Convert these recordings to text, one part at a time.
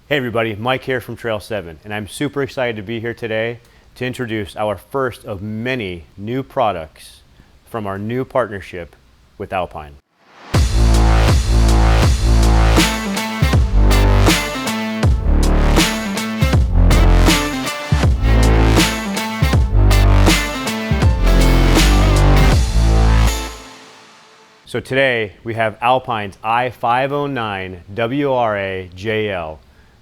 Hey everybody, Mike here from Trail 7, and I'm super excited to be here today to introduce our first of many new products from our new partnership with Alpine. So today we have Alpine's i509-WRA-JL,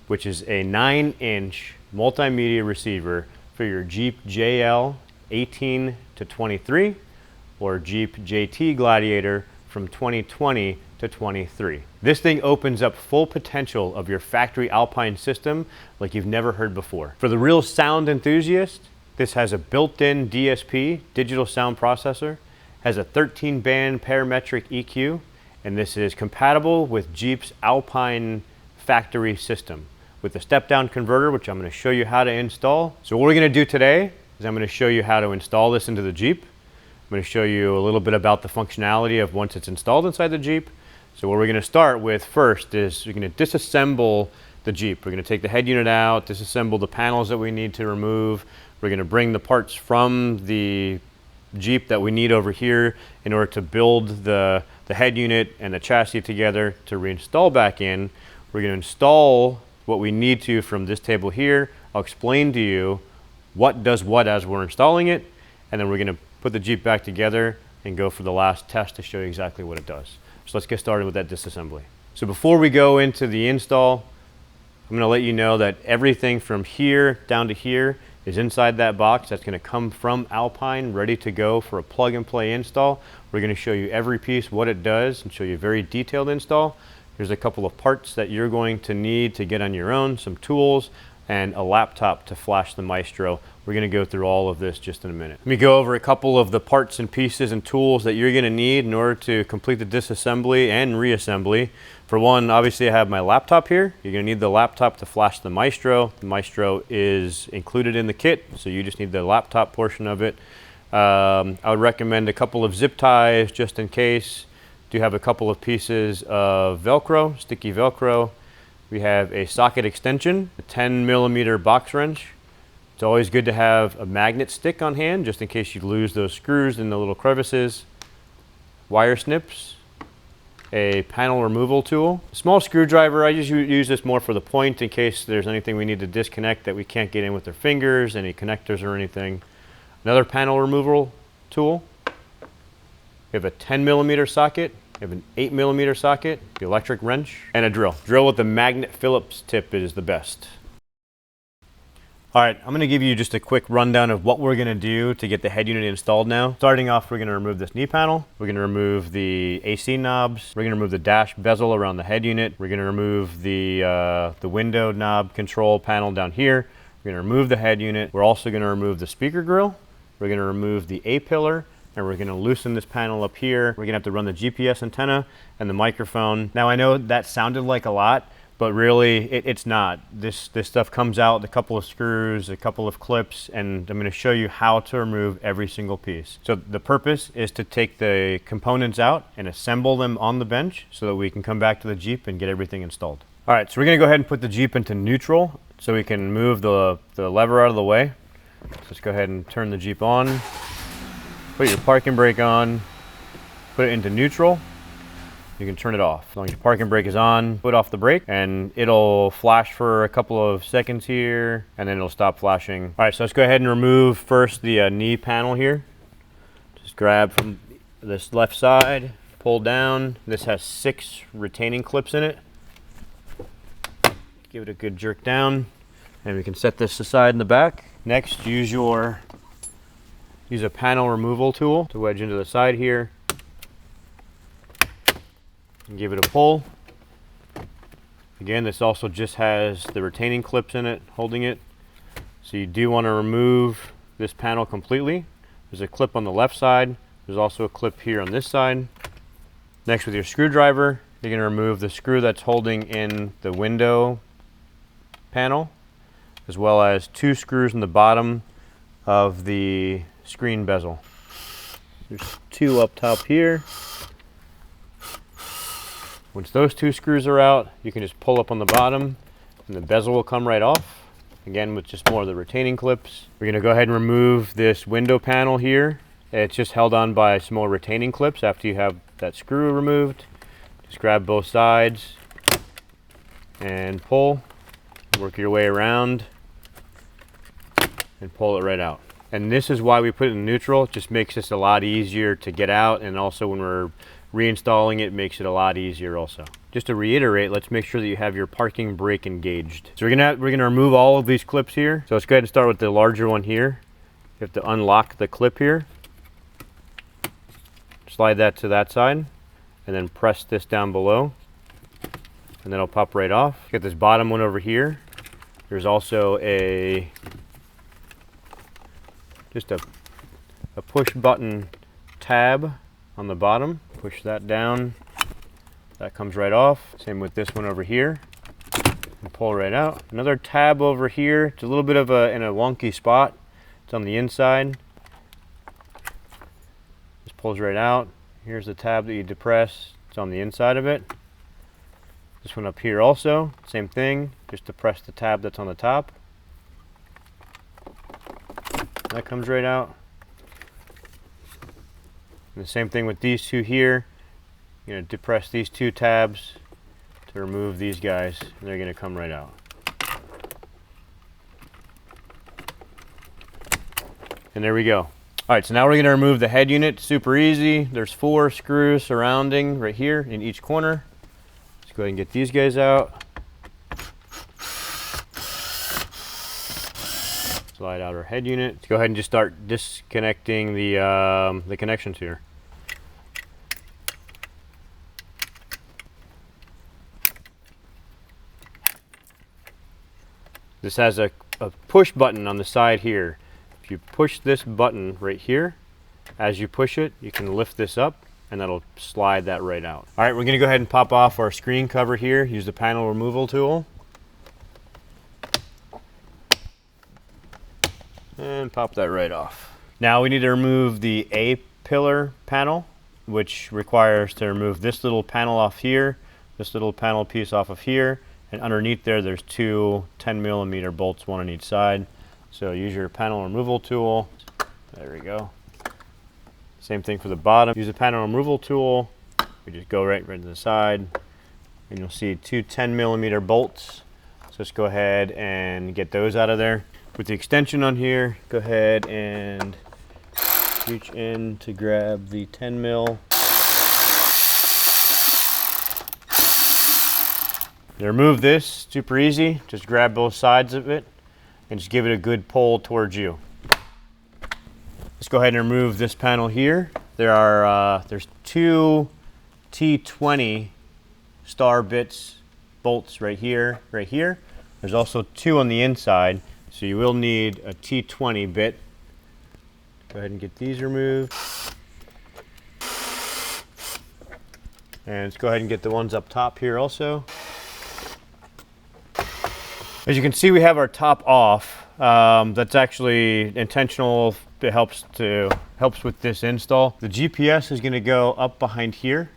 which is a 9-inch multimedia receiver for your Jeep JL 18 to 23 or Jeep JT Gladiator from 2020 to 23. This thing opens up full potential of your factory Alpine system like you've never heard before. For the real sound enthusiast, this has a built-in DSP, digital sound processor, has a 13-band parametric EQ, and this is compatible with Jeep's Alpine factory system with a step-down converter, which I'm going to show you how to install. So what we're going to do today is I'm going to show you how to install this into the Jeep. I'm going to show you a little bit about the functionality of once it's installed inside the Jeep. So what we're going to start with first is we're going to disassemble the Jeep. We're going to take the head unit out, disassemble the panels that we need to remove. We're going to bring the parts from the Jeep that we need over here in order to build the head unit and the chassis together to reinstall back in. We're going to install what we need to from this table here. I'll explain to you what does what as we're installing it, and then we're going to put the Jeep back together and go for the last test to show you exactly what it does. So let's get started with that disassembly. So before we go into the install, I'm going to let you know that everything from here down to here is inside that box. That's going to come from Alpine, ready to go for a plug and play install. We're going to show you every piece, what it does, and show you a very detailed install. Here's a couple of parts that you're going to need to get on your own, some tools, and a laptop to flash the Maestro. We're going to go through all of this just in a minute. Let me go over a couple of the parts and pieces and tools that you're going to need in order to complete the disassembly and reassembly. For one, obviously I have my laptop here. You're going to need the laptop to flash the Maestro. The Maestro is included in the kit, so you just need the laptop portion of it. I would recommend a couple of zip ties just in case. Do have a couple of pieces of Velcro, sticky Velcro. We have a socket extension, a 10mm box wrench. It's always good to have a magnet stick on hand just in case you lose those screws in the little crevices. Wire snips, a panel removal tool, a small screwdriver. I just use this more for the point in case there's anything we need to disconnect that we can't get in with our fingers, any connectors or anything. Another panel removal tool. We have a 10mm socket. We have an 8mm socket, the electric wrench, and a drill. Drill with the magnet Phillips tip is the best. All right, I'm gonna give you just a quick rundown of what we're gonna do to get the head unit installed now. Starting off, we're gonna remove this knee panel. We're gonna remove the AC knobs. We're gonna remove the dash bezel around the head unit. We're gonna remove the window knob control panel down here. We're gonna remove the head unit. We're also gonna remove the speaker grill. We're gonna remove the A-pillar. And we're going to loosen this panel up here. We're going to have to run the GPS antenna and the microphone. Now I know that sounded like a lot, but really it's not. This stuff comes out with a couple of screws, a couple of clips, and I'm going to show you how to remove every single piece. So the purpose is to take the components out and assemble them on the bench so that we can come back to the Jeep and get everything installed. All right, so we're going to go ahead and put the Jeep into neutral so we can move the lever out of the way. So let's go ahead and turn the Jeep on. Put your parking brake on, put it into neutral. You can turn it off. As long as your parking brake is on, put off the brake and it'll flash for a couple of seconds here and then it'll stop flashing. All right, so let's go ahead and remove first the knee panel here. Just grab from this left side, pull down. This has 6 retaining clips in it. Give it a good jerk down and we can set this aside in the back. Next, use a panel removal tool to wedge into the side here and give it a pull. Again, this also just has the retaining clips in it holding it. So you do want to remove this panel completely. There's a clip on the left side. There's also a clip here on this side. Next, with your screwdriver, you're going to remove the screw that's holding in the window panel, as well as 2 screws in the bottom of the screen bezel. There's 2 up top here. Once those 2 screws are out, you can just pull up on the bottom And the bezel will come right off. Again, with just more of the retaining clips. We're gonna go ahead and remove this window panel here. It's just held on by some more retaining clips after you have that screw removed. Just grab both sides and pull. Work your way around and pull it right out. And this is why we put it in neutral. It just makes this a lot easier to get out, and also when we're reinstalling it, makes it a lot easier also. Just to reiterate, let's make sure that you have your parking brake engaged. So we're gonna remove all of these clips here. So let's go ahead and start with the larger one here. You have to unlock the clip here. Slide that to that side, and then press this down below, and then it'll pop right off. Get this bottom one over here. There's also just a push button tab on the bottom. Push that down. That comes right off. Same with this one over here. And pull right out. Another tab over here. It's a little bit of in a wonky spot. It's on the inside. Just pulls right out. Here's the tab that you depress. It's on the inside of it. This one up here also, same thing. Just depress the tab that's on the top. That comes right out. And the same thing with these two here. You're going to depress these two tabs to remove these guys, and they're going to come right out. And there we go. All right, so now we're going to remove the head unit. Super easy. There's 4 screws surrounding right here in each corner. Let's go ahead and get these guys out. Slide out our head unit. Let's go ahead and just start disconnecting the connections here. This has a push button on the side here. If you push this button right here, as you push it, you can lift this up and that'll slide that right out. All right, we're gonna go ahead and pop off our screen cover here. Use the panel removal tool. And pop that right off. Now we need to remove the A-pillar panel, which requires to remove this little panel off here, this little panel piece off of here, and underneath there's 2 10mm bolts, one on each side. So use your panel removal tool. There we go. Same thing for the bottom. Use the panel removal tool. We just go right to the side, and you'll see 2 10mm bolts. So let's go ahead and get those out of there. With the extension on here, go ahead and reach in to grab the 10mm. To remove this, super easy. Just grab both sides of it and just give it a good pull towards you. Let's go ahead and remove this panel here. There's 2 T20 star bits bolts right here, right here. There's also 2 on the inside, so you will need a T20 bit. Go ahead and get these removed. And let's go ahead and get the ones up top here also. As you can see, we have our top off. That's actually intentional. It helps with this install. The GPS is going to go up behind here,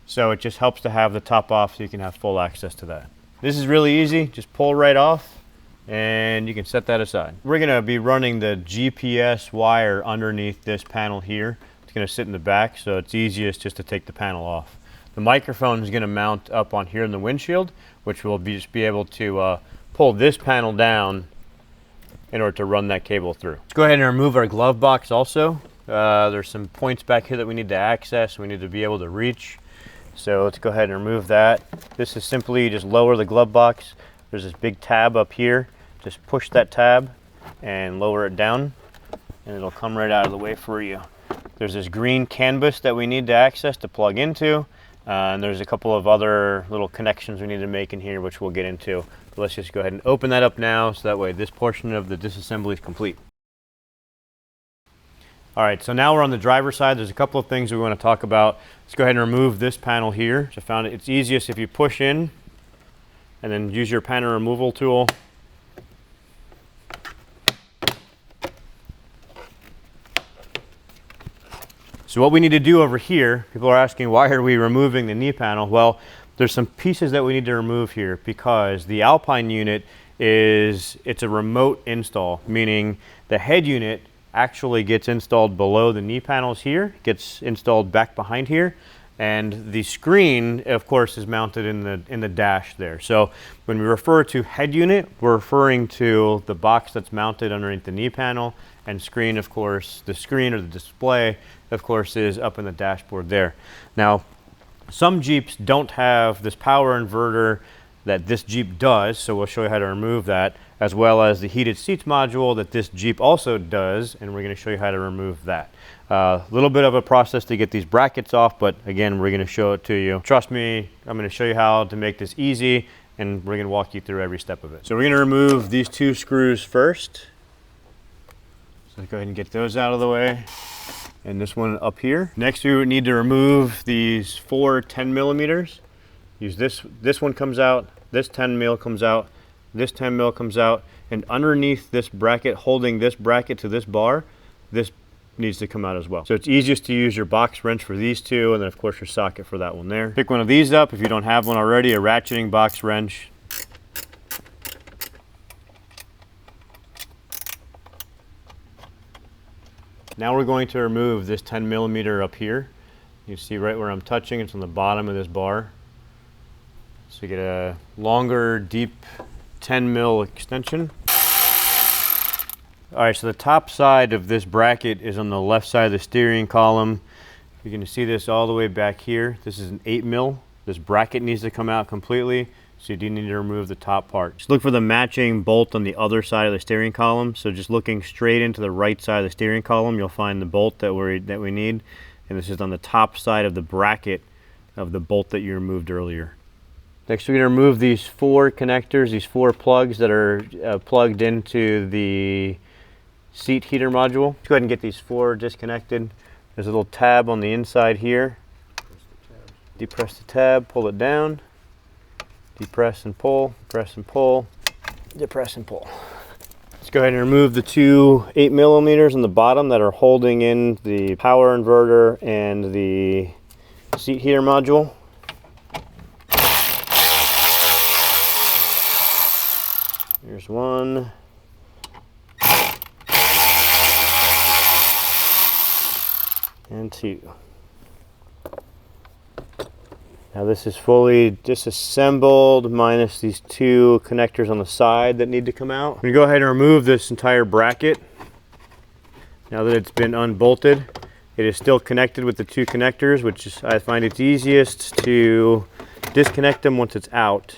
so it just helps to have the top off so you can have full access to that. This is really easy. Just pull right off, and you can set that aside. We're going to be running the GPS wire underneath this panel here. It's going to sit in the back, so it's easiest just to take the panel off. The microphone is going to mount up on here in the windshield, which will just be able to pull this panel down in order to run that cable through. Let's go ahead and remove our glove box also. There's some points back here that we need to access. We need to be able to reach. So let's go ahead and remove that. This is simply just lower the glove box. There's this big tab up here. Just push that tab and lower it down, and it'll come right out of the way for you. There's this green canvas that we need to access to plug into. And there's a couple of other little connections we need to make in here, which we'll get into. But let's just go ahead and open that up now, so that way this portion of the disassembly is complete. All right, so now we're on the driver's side. There's a couple of things we want to talk about. Let's go ahead and remove this panel here. So I found it's easiest if you push in and then use your panel removal tool. So what we need to do over here, people are asking, why are we removing the knee panel? Well, There's some pieces that we need to remove here because the Alpine unit it's a remote install, meaning the head unit actually gets installed below the knee panels here, gets installed back behind here, and the screen, of course, is mounted in the dash there. So when we refer to head unit, we're referring to the box that's mounted underneath the knee panel, and screen, of course, the screen or the display, of course, is up in the dashboard there. Now, some Jeeps don't have this power inverter that this Jeep does, so we'll show you how to remove that, as well as the heated seats module that this Jeep also does, and we're going to show you how to remove that. A little bit of a process to get these brackets off, but again, we're going to show it to you. Trust me, I'm going to show you how to make this easy, and we're going to walk you through every step of it. So we're going to remove these two screws first. So go ahead and get those out of the way. And this one up here. Next, we would need to remove these 4 10 millimeters. Use this one comes out, this 10 mil comes out, this 10 mil comes out, and underneath this bracket, holding this bracket to this bar, this needs to come out as well. So it's easiest to use your box wrench for these two, and then of course your socket for that one there. Pick one of these up if you don't have one already, a ratcheting box wrench. Now we're going to remove this 10 millimeter up here. You see right where I'm touching, it's on the bottom of this bar. So you get a longer, deep 10 mil extension. All right, so the top side of this bracket is on the left side of the steering column. You can see this all the way back here. This is an 8 mil. This bracket needs to come out completely, so you do need to remove the top part. Just look for the matching bolt on the other side of the steering column. So just looking straight into the right side of the steering column, you'll find the bolt that we need. And this is on the top side of the bracket of the bolt that you removed earlier. Next, we're going to remove these 4 connectors, these 4 plugs that are plugged into the seat heater module. Let's go ahead and get these 4 disconnected. There's a little tab on the inside here. Depress the tab, pull it down. Depress and pull, press and pull, depress and pull. Let's go ahead and remove the 2 8 millimeters on the bottom that are holding in the power inverter and the seat heater module. Here's one. And 2. Now this is fully disassembled minus these 2 connectors on the side that need to come out. I'm going to go ahead and remove this entire bracket. Now that it's been unbolted, it is still connected with the 2 connectors, which is, I find it's easiest to disconnect them once it's out.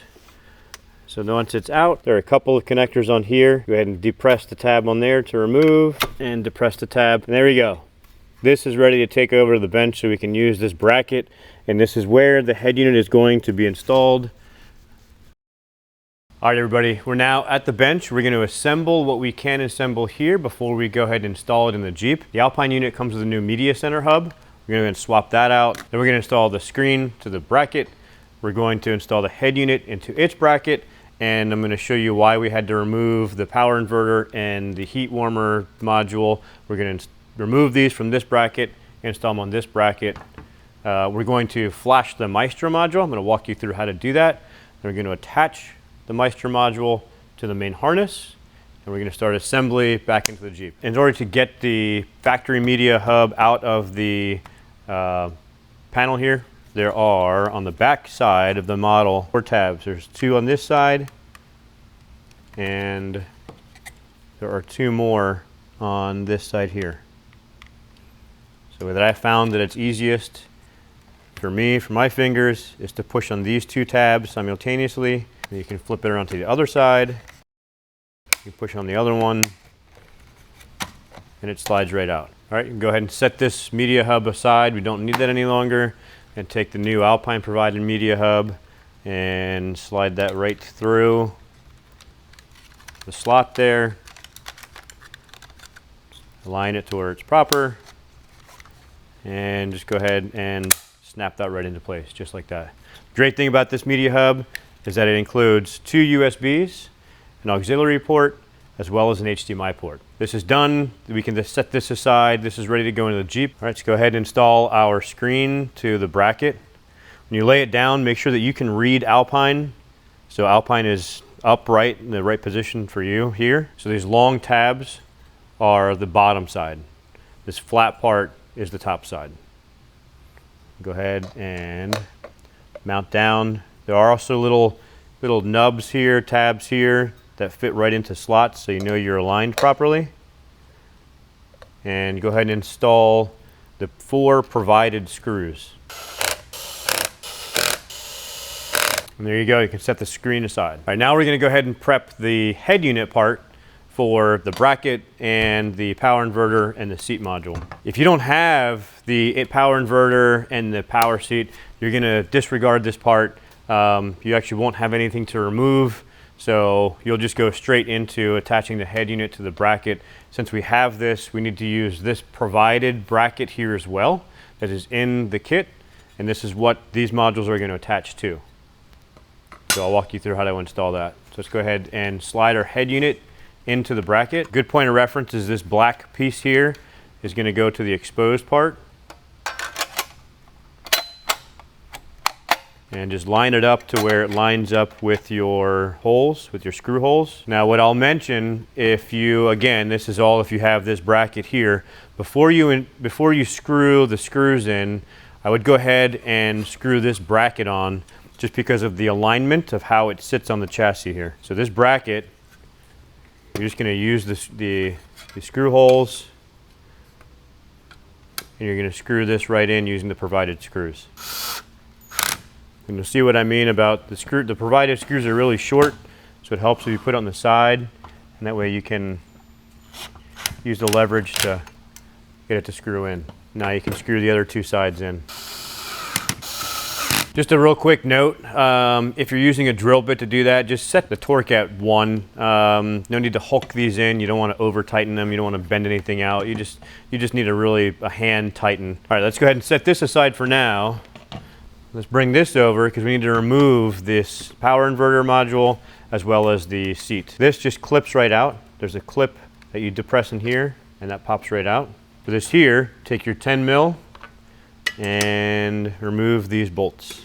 So once it's out, there are a couple of connectors on here. Go ahead and depress the tab on there to remove, and depress the tab, and there we go. This is ready to take over to the bench so we can use this bracket, and this is where the head unit is going to be installed. All right, everybody, we're now at the bench. We're going to assemble what we can assemble here before we go ahead and install it in the Jeep. The Alpine unit comes with a new media center hub. We're going to swap that out. Then we're going to install the screen to the bracket. We're going to install the head unit into its bracket, and I'm going to show you why we had to remove the power inverter and the heat warmer module. We're going to remove these from this bracket, install them on this bracket. We're going to flash the Maestro module. I'm going to walk you through how to do that. Then we're going to attach the Maestro module to the main harness, and we're going to start assembly back into the Jeep. In order to get the factory media hub out of the panel here, there are, on the back side of the model, 4 tabs. There's 2 on this side, and there are 2 more on this side here. So that I found that it's easiest for me, for my fingers, is to push on these 2 tabs simultaneously. And you can flip it around to the other side. You push on the other one, and it slides right out. All right, you can go ahead and set this media hub aside. We don't need that any longer. And take the new Alpine provided media hub and slide that right through the slot there. Align it to where it's proper, and just go ahead and snap that right into place, just like that. Great thing about this media hub is that it includes 2 USBs, an auxiliary port, as well as an HDMI port. This is done. We can just set this aside. This is ready to go into the Jeep. All right, let's go ahead and install our screen to the bracket. When you lay it down, make sure that you can read Alpine. So Alpine is upright in the right position for you here. So these long tabs are the bottom side. This flat part is the top side. Go ahead and mount down. There are also little nubs here, tabs here that fit right into slots so you know you're aligned properly. And go ahead and install the 4 provided screws. And there you go, you can set the screen aside. All right, now we're gonna go ahead and prep the head unit part for the bracket and the power inverter and the seat module. If you don't have the power inverter and the power seat, you're gonna disregard this part. You actually won't have anything to remove, so you'll just go straight into attaching the head unit to the bracket. Since we have this, we need to use this provided bracket here as well that is in the kit, and this is what these modules are gonna attach to. So I'll walk you through how to install that. So let's go ahead and slide our head unit into the bracket. Good point of reference is this black piece here is going to go to the exposed part. And just line it up to where it lines up with your holes, with your screw holes. Now what I'll mention, if you, again, this is all if you have this bracket here, before you screw the screws in, I would go ahead and screw this bracket on just because of the alignment of how it sits on the chassis here. So this bracket, you're just going to use the screw holes, and you're going to screw this right in using the provided screws. And you'll see what I mean about the screw. The provided screws are really short, so it helps if you put it on the side, and that way you can use the leverage to get it to screw in. Now you can screw the other 2 sides in. Just a real quick note, if you're using a drill bit to do that, just set the torque at 1. No need to hook these in. You don't want to over tighten them. You don't want to bend anything out. You just need a hand tighten. All right, let's go ahead and set this aside for now. Let's bring this over because we need to remove this power inverter module as well as the seat. This just clips right out. There's a clip that you depress in here and that pops right out. For this here, take your 10 mil and remove these bolts.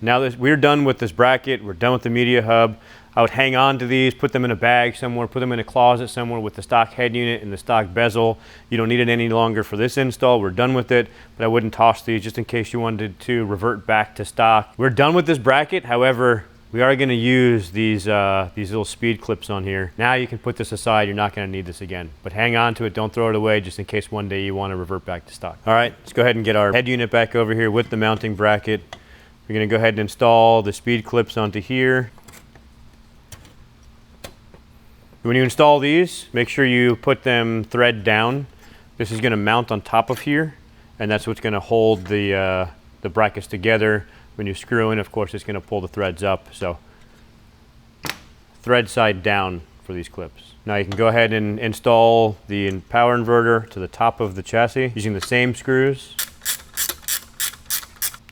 Now that we're done with this bracket, we're done with the media hub, I would hang on to these, put them in a bag somewhere, put them in a closet somewhere with the stock head unit and the stock bezel. You don't need it any longer for this install. We're done with it, but I wouldn't toss these just in case you wanted to revert back to stock. We're done with this bracket. However, we are going to use these little speed clips on here. Now you can put this aside. You're not going to need this again, but hang on to it. Don't throw it away just in case one day you want to revert back to stock. All right, let's go ahead and get our head unit back over here with the mounting bracket. We're going to go ahead and install the speed clips onto here. When you install these, make sure you put them thread down. This is going to mount on top of here, and that's what's going to hold the brackets together. When you screw in, of course, it's going to pull the threads up. So thread side down for these clips. Now you can go ahead and install the power inverter to the top of the chassis using the same screws.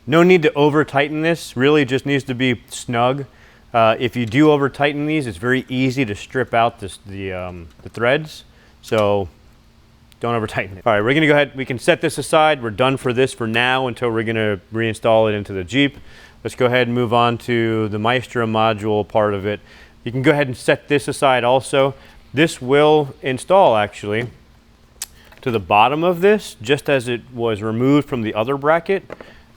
No need to over tighten this, really just needs to be snug. If you do over tighten these, it's very easy to strip out the threads, so don't over tighten it. All right, we're gonna go ahead, we can set this aside. We're done for this for now until we're gonna reinstall it into the Jeep. Let's go ahead and move on to the Maestro module part of it. You can go ahead and set this aside also. This will install actually to the bottom of this, just as it was removed from the other bracket.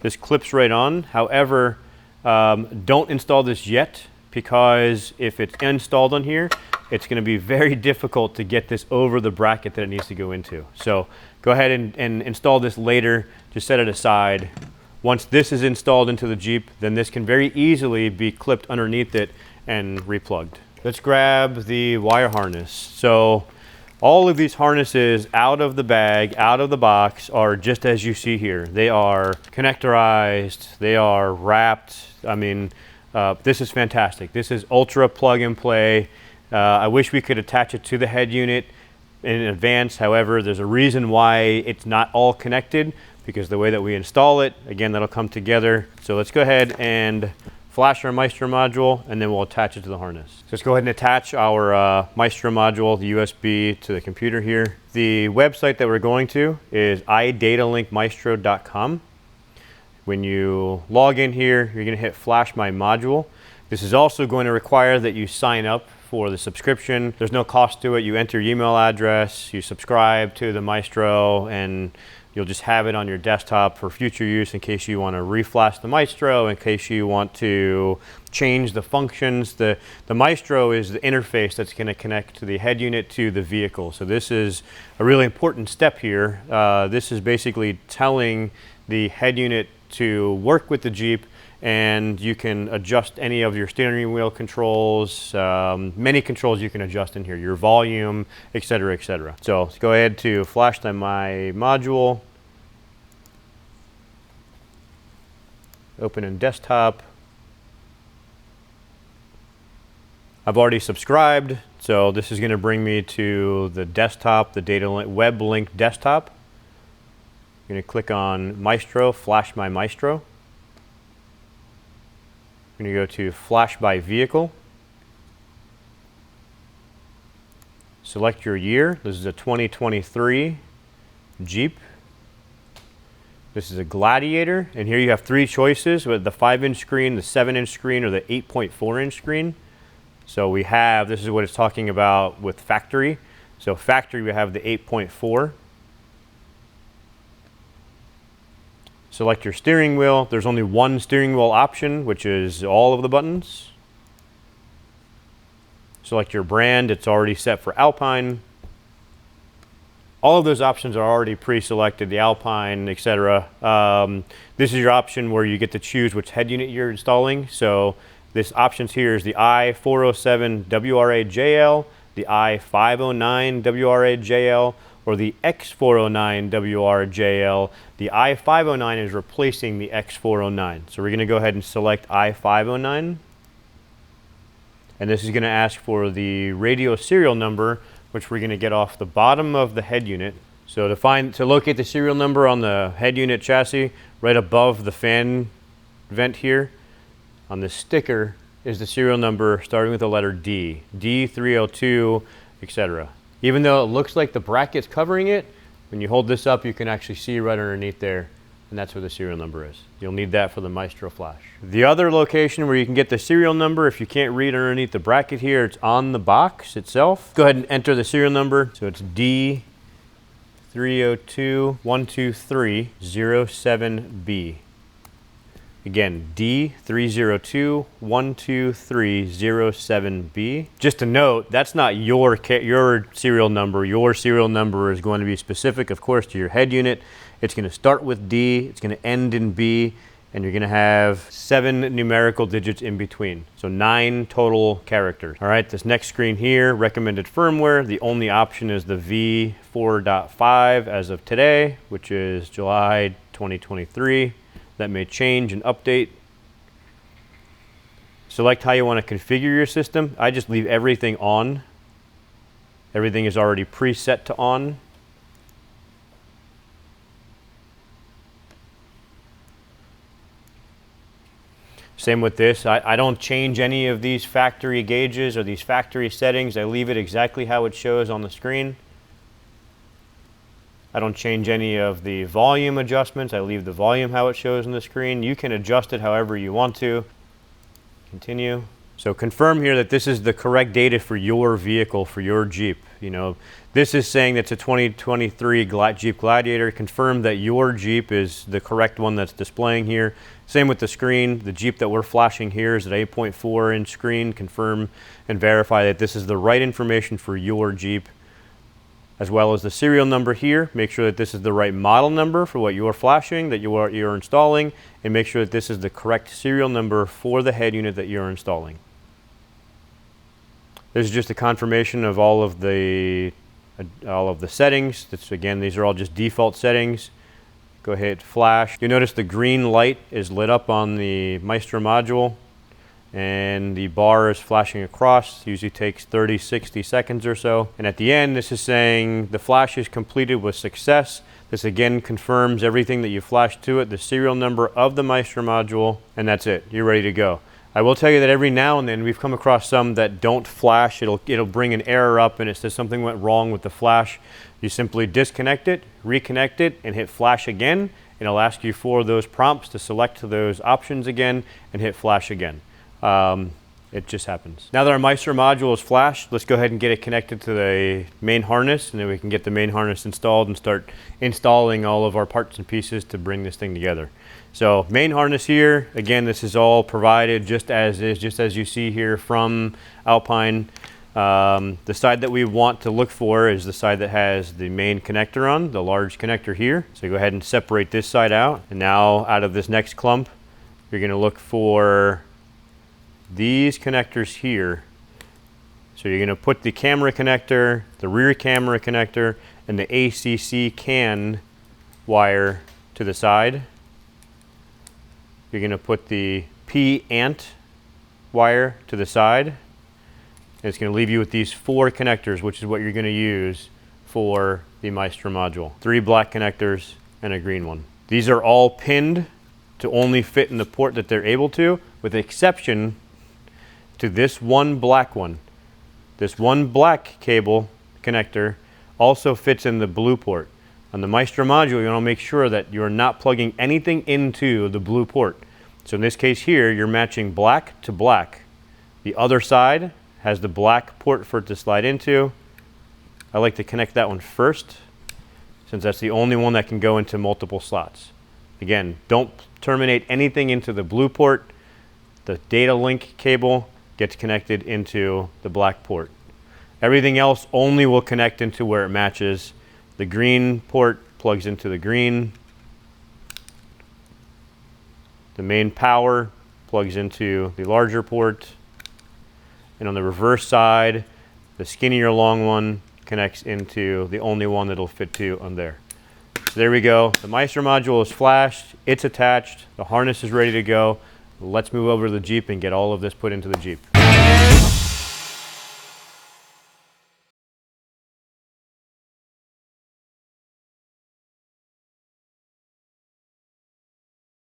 This clips right on. However, don't install this yet, because if it's installed on here, it's going to be very difficult to get this over the bracket that it needs to go into. So go ahead and install this later. Just set it aside. Once this is installed into the Jeep, then this can very easily be clipped underneath it and replugged. Let's grab the wire harness. So all of these harnesses out of the bag, out of the box, are just as you see here. They are connectorized, they are wrapped. I mean, this is fantastic. This is ultra plug and play. I wish we could attach it to the head unit in advance. However, there's a reason why it's not all connected, because the way that we install it, again, that'll come together. So let's go ahead and flash our Maestro module, and then we'll attach it to the harness. So let's go ahead and attach our Maestro module, the USB, to the computer here. The website that we're going to is idatalinkmaestro.com. When you log in here, you're going to hit Flash My Module. This is also going to require that you sign up for the subscription. There's no cost to it. You enter your email address, you subscribe to the Maestro, and you'll just have it on your desktop for future use in case you want to reflash the Maestro, in case you want to change the functions. The Maestro is the interface that's going to connect to the head unit to the vehicle. So this is a really important step here. This is basically telling the head unit to work with the Jeep, and you can adjust any of your steering wheel controls, many controls you can adjust in here, your volume, etc., etc. So let's go ahead to flash my module, open in desktop. I've already subscribed, so this is going to bring me to the desktop, the data link, web link desktop. I'm going to click on Maestro, flash my Maestro. I'm going to go to Flash by Vehicle. Select your year. This is a 2023 Jeep. This is a Gladiator, and here you have three choices with the 5-inch screen, the 7-inch screen, or the 8.4-inch screen. So we have, this is what it's talking about with factory. So factory, we have the 8.4. Select your steering wheel. There's only one steering wheel option, which is all of the buttons. Select your brand. It's already set for Alpine. All of those options are already pre-selected, the Alpine, etc. This is your option where you get to choose which head unit you're installing. So this options here is the i407-WRA-JL, the i509-WRA-JL, or the X409-WRA-JL. The i509 is replacing the X409. So we're going to go ahead and select i509. And this is going to ask for the radio serial number, which we're going to get off the bottom of the head unit. So to locate the serial number on the head unit chassis, right above the fan vent here, on the sticker is the serial number starting with the letter D, D302, etc. Even though it looks like the bracket's covering it, when you hold this up, you can actually see right underneath there, and that's where the serial number is. You'll need that for the Maestro Flash. The other location where you can get the serial number, if you can't read underneath the bracket here, it's on the box itself. Go ahead and enter the serial number. So it's D30212307B. Again, D30212307B. Just a note, that's not your serial number. Your serial number is going to be specific, of course, to your head unit. It's going to start with D, it's going to end in B, and you're going to have 7 numerical digits in between. So 9 total characters. All right, this next screen here, recommended firmware. The only option is the V4.5 as of today, which is July 2023. That may change and update. Select how you want to configure your system. I just leave everything on. Everything is already preset to on. Same with this. I don't change any of these factory gauges or these factory settings. I leave it exactly how it shows on the screen. I don't change any of the volume adjustments. I leave the volume how it shows on the screen. You can adjust it however you want to. Continue. So confirm here that this is the correct data for your vehicle, for your Jeep. You know, this is saying that's a 2023 Jeep Gladiator. Confirm that your Jeep is the correct one that's displaying here. Same with the screen. The Jeep that we're flashing here is an 8.4-inch screen. Confirm and verify that this is the right information for your Jeep, as well as the serial number here. Make sure that this is the right model number for what you're flashing, that you're installing, and make sure that this is the correct serial number for the head unit that you're installing. This is just a confirmation of all of the settings. Again, these are all just default settings. Go ahead, flash. You notice the green light is lit up on the Maestro module, and the bar is flashing across. It usually takes 30-60 seconds or so. And at the end, this is saying the flash is completed with success. This again confirms everything that you flashed to it, the serial number of the Maestro module, and that's it. You're ready to go. I will tell you that every now and then we've come across some that don't flash. It'll bring an error up and it says something went wrong with the flash. You simply disconnect it, reconnect it, and hit flash again. And it'll ask you for those prompts to select those options again and hit flash again. It just happens. Now that our Maestro module is flashed, let's go ahead and get it connected to the main harness, and then we can get the main harness installed and start installing all of our parts and pieces to bring this thing together. So main harness here, again, this is all provided just as is, just as you see here from Alpine. The side that we want to look for is the side that has the main connector on, the large connector here. So go ahead and separate this side out. And now out of this next clump, you're gonna look for these connectors here. So you're going to put the camera connector, the rear camera connector, and the ACC CAN wire to the side. You're going to put the P-ANT wire to the side. And it's going to leave you with these 4 connectors, which is what you're going to use for the Maestro module. 3 black connectors and a green one. These are all pinned to only fit in the port that they're able to, with the exception to this one black one. This one black cable connector also fits in the blue port. On the Maestro module, you want to make sure that you're not plugging anything into the blue port. So in this case here, you're matching black to black. The other side has the black port for it to slide into. I like to connect that one first, since that's the only one that can go into multiple slots. Again, don't terminate anything into the blue port. The data link cable gets connected into the black port. Everything else only will connect into where it matches. The green port plugs into the green. The main power plugs into the larger port. And on the reverse side, the skinnier long one connects into the only one that'll fit to on there. So there we go. The Maestro module is flashed, it's attached, the harness is ready to go. Let's move over to the Jeep and get all of this put into the Jeep.